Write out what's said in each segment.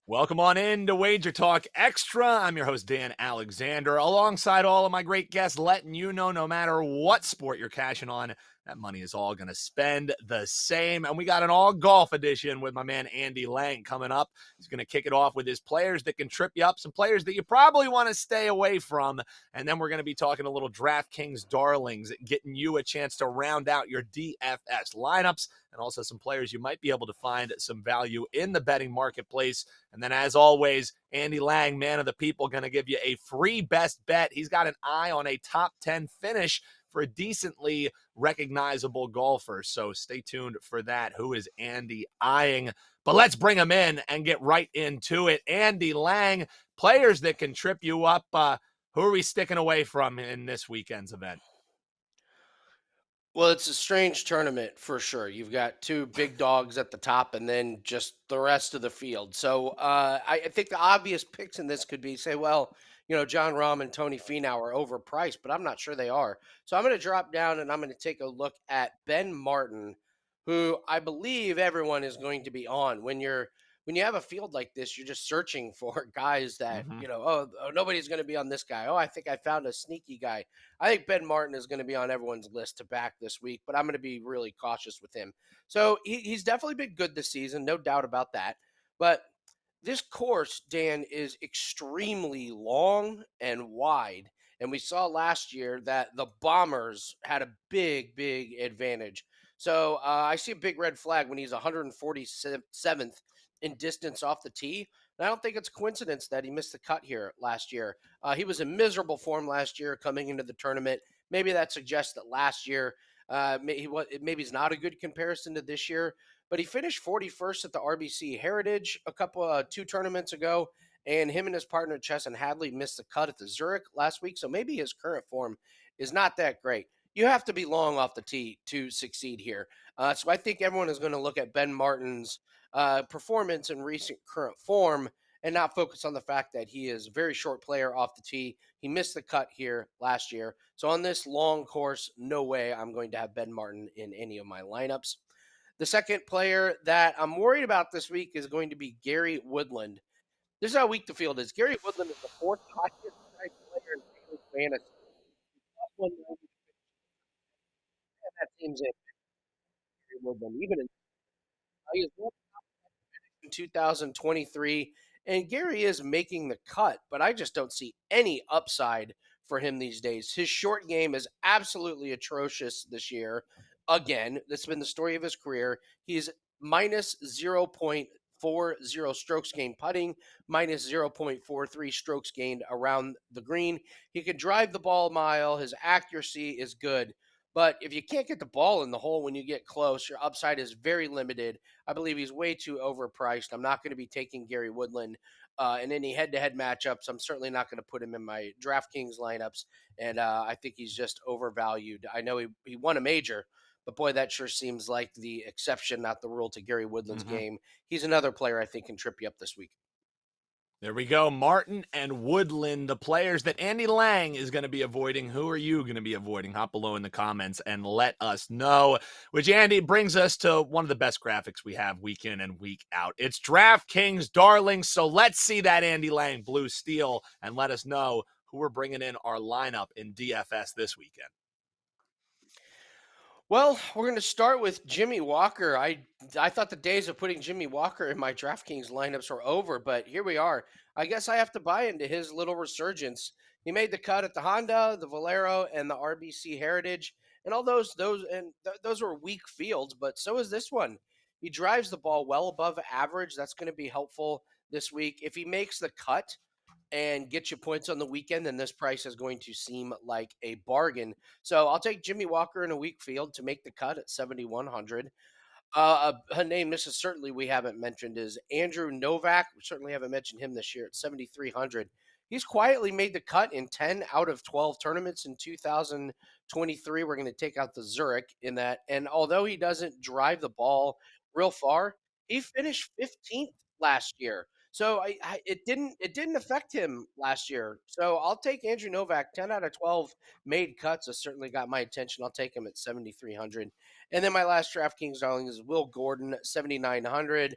Welcome on in to WagerTalk Extra. I'm your host, Dan Alexander, alongside all of my great guests, letting you know no matter what sport you're cashing on, that money is all going to spend the same. And we got an all golf edition with my man Andy Lang coming up. He's going to kick it off with his players that can trip you up, some players that you probably want to stay away from. And then we're going to be talking a little DraftKings Darlings, getting you a chance to round out your DFS lineups, and also some players you might be able to find some value in the betting marketplace. And then, as always, Andy Lang, man of the people, going to give you a free best bet. He's got an eye on a top 10 finish for a decently recognizable golfer. So stay tuned for that. Who is Andy eyeing? But let's bring him in and get right into it. Andy Lang, players that can trip you up. Who are we sticking away from in this weekend's event? Well, it's a strange tournament for sure. You've got two big dogs at the top and then just the rest of the field. So I think the obvious picks in this could be say, well, John Rahm and Tony Finau are overpriced, but I'm not sure they are. So I'm going to drop down and I'm going to take a look at Ben Martin, who I believe everyone is going to be on. When you have a field like this, you're just searching for guys that, Mm-hmm. nobody's going to be on this guy. Oh, I think I found a sneaky guy. I think Ben Martin is going to be on everyone's list to back this week, but I'm going to be really cautious with him. So he's definitely been good this season, no doubt about that. But this course, Dan, is extremely long and wide. And we saw last year that the Bombers had a big, big advantage. So I see a big red flag when he's 147th in distance off the tee. And I don't think it's a coincidence that he missed the cut here last year. He was in miserable form last year coming into the tournament. Maybe that suggests that last year maybe he's not a good comparison to this year, but he finished 41st at the RBC Heritage two tournaments ago, and him and his partner Chesson Hadley missed the cut at the Zurich last week. So maybe his current form is not that great. You have to be long off the tee to succeed here. So I think everyone is going to look at Ben Martin's performance in recent current form and not focus on the fact that he is a very short player off the tee. He missed the cut here last year. So on this long course, no way I'm going to have Ben Martin in any of my lineups. The second player that I'm worried about this week is going to be Gary Woodland. This is how weak the field is. Gary Woodland is the fourth highest priced player in daily fantasy. That seems it. Gary Woodland, even he is in 2023, and Gary is making the cut, but I just don't see any upside for him these days. His short game is absolutely atrocious this year. Again, that's been the story of his career. He's minus 0.40 strokes gained putting, minus 0.43 strokes gained around the green. He can drive the ball a mile. His accuracy is good. But if you can't get the ball in the hole when you get close, your upside is very limited. I believe he's way too overpriced. I'm not going to be taking Gary Woodland in any head-to-head matchups. I'm certainly not going to put him in my DraftKings lineups, and I think he's just overvalued. I know he won a major, but boy, that sure seems like the exception, not the rule, to Gary Woodland's Mm-hmm. game. He's another player I think can trip you up this week. There we go. Martin and Woodland, the players that Andy Lang is going to be avoiding. Who are you going to be avoiding? Hop below in the comments and let us know. Which, Andy, brings us to one of the best graphics we have week in and week out. It's DraftKings Darlings. So let's see that Andy Lang blue steel and let us know who we're bringing in our lineup in DFS this weekend. Well, we're going to start with Jimmy Walker. I thought the days of putting Jimmy Walker in my DraftKings lineups were over, but here we are. I guess I have to buy into his little resurgence. He made the cut at the Honda, the Valero, and the RBC Heritage, and all those were weak fields, but so is this one. He drives the ball well above average. That's going to be helpful this week. If he makes the cut, and get you points on the weekend, then this price is going to seem like a bargain. So I'll take Jimmy Walker in a weak field to make the cut at 7,100. A name this is certainly we haven't mentioned is Andrew Novak. We certainly haven't mentioned him this year at 7,300. He's quietly made the cut in 10 out of 12 tournaments in 2023. We're going to take out the Zurich in that. And although he doesn't drive the ball real far, he finished 15th last year. So it didn't affect him last year. So I'll take Andrew Novak. 10 out of 12 made cuts has certainly got my attention. I'll take him at 7,300. And then my last DraftKings darling is Will Gordon, 7,900.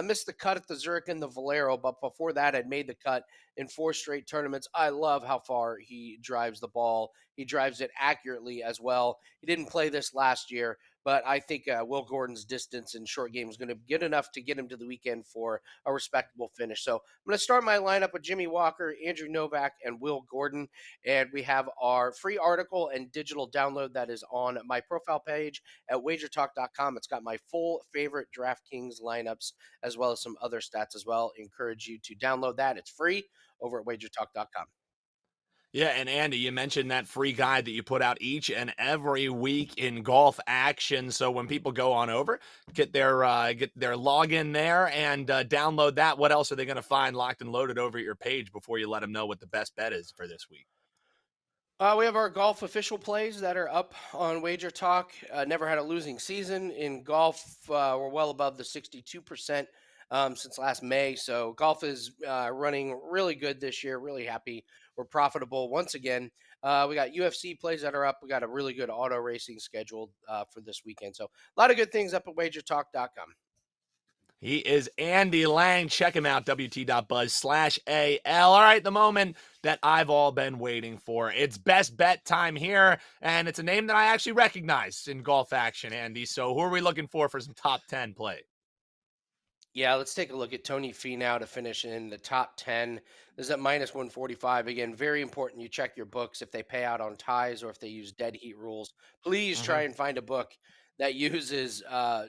Missed the cut at the Zurich and the Valero, but before that, had made the cut in 4 straight tournaments. I love how far he drives the ball. He drives it accurately as well. He didn't play this last year, but I think Will Gordon's distance in short game is going to get enough to get him to the weekend for a respectable finish. So I'm going to start my lineup with Jimmy Walker, Andrew Novak, and Will Gordon. And we have our free article and digital download that is on my profile page at wagertalk.com. It's got my full favorite DraftKings lineups as well as some other stats as well. Encourage you to download that. It's free over at wagertalk.com. Yeah, and Andy, you mentioned that free guide that you put out each and every week in golf action. So when people go on over, get their login there and download that. What else are they going to find locked and loaded over at your page before you let them know what the best bet is for this week? We have our golf official plays that are up on Wager Talk. Never had a losing season in golf. We're well above the 62% since last May. So golf is running really good this year. Really happy. We're profitable once again. We got UFC plays that are up. We got a really good auto racing scheduled for this weekend. So a lot of good things up at wagertalk.com. He is Andy Lang. Check him out, wt.buzz/AL. All right, the moment that I've all been waiting for. It's best bet time here, and it's a name that I actually recognize in golf action, Andy. So who are we looking for some top 10 play? Yeah, let's take a look at Tony Finau to finish in the top 10. This is at minus 145. Again, very important you check your books if they pay out on ties or if they use dead heat rules. Please try and find a book that uses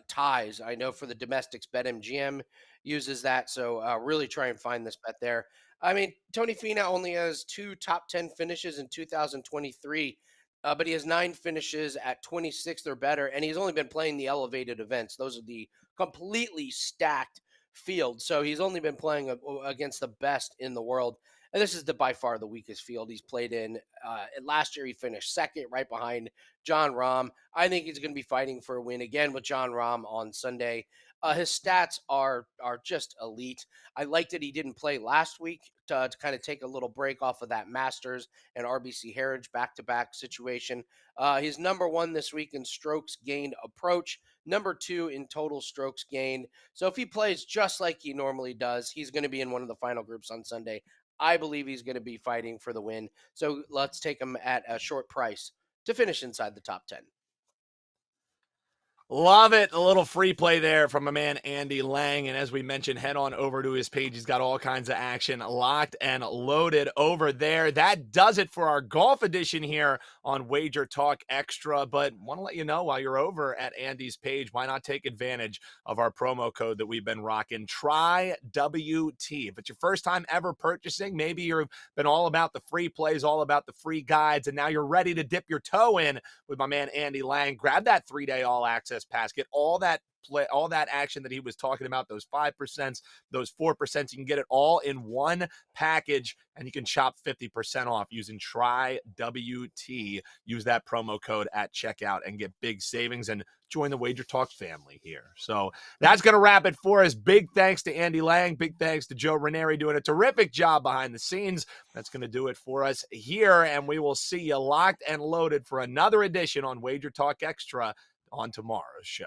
ties. I know for the domestics, BetMGM uses that. So really try and find this bet there. I mean, Tony Finau only has 2 top 10 finishes in 2023. But he has 9 finishes at 26th or better, and he's only been playing the elevated events. Those are the completely stacked field. So he's only been playing against the best in the world. And this is by far the weakest field he's played in. Last year, he finished second right behind John Rahm. I think he's going to be fighting for a win again with John Rahm on Sunday. His stats are just elite. I liked that he didn't play last week to kind of take a little break off of that Masters and RBC Heritage back-to-back situation. He's number 1 this week in strokes gained approach, number 2 in total strokes gained. So if he plays just like he normally does, he's going to be in one of the final groups on Sunday. I believe he's going to be fighting for the win. So let's take him at a short price to finish inside the top 10. Love it. A little free play there from a man, Andy Lang. And as we mentioned, head on over to his page. He's got all kinds of action locked and loaded over there. That does it for our golf edition here on Wager Talk Extra. But want to let you know while you're over at Andy's page, why not take advantage of our promo code that we've been rocking? Try WT. If it's your first time ever purchasing, maybe you've been all about the free plays, all about the free guides, and now you're ready to dip your toe in with my man, Andy Lang. Grab that 3-day all access pass, get all that play, all that action that he was talking about, those 5%, those 4%. You can get it all in one package, and you can chop 50% off using TryWT. Use that promo code at checkout and get big savings and join the Wager Talk family here. So that's going to wrap it for us. Big thanks to Andy Lang. Big thanks to Joe Ranieri doing a terrific job behind the scenes. That's going to do it for us here, and we will see you locked and loaded for another edition on Wager Talk Extra on tomorrow's show.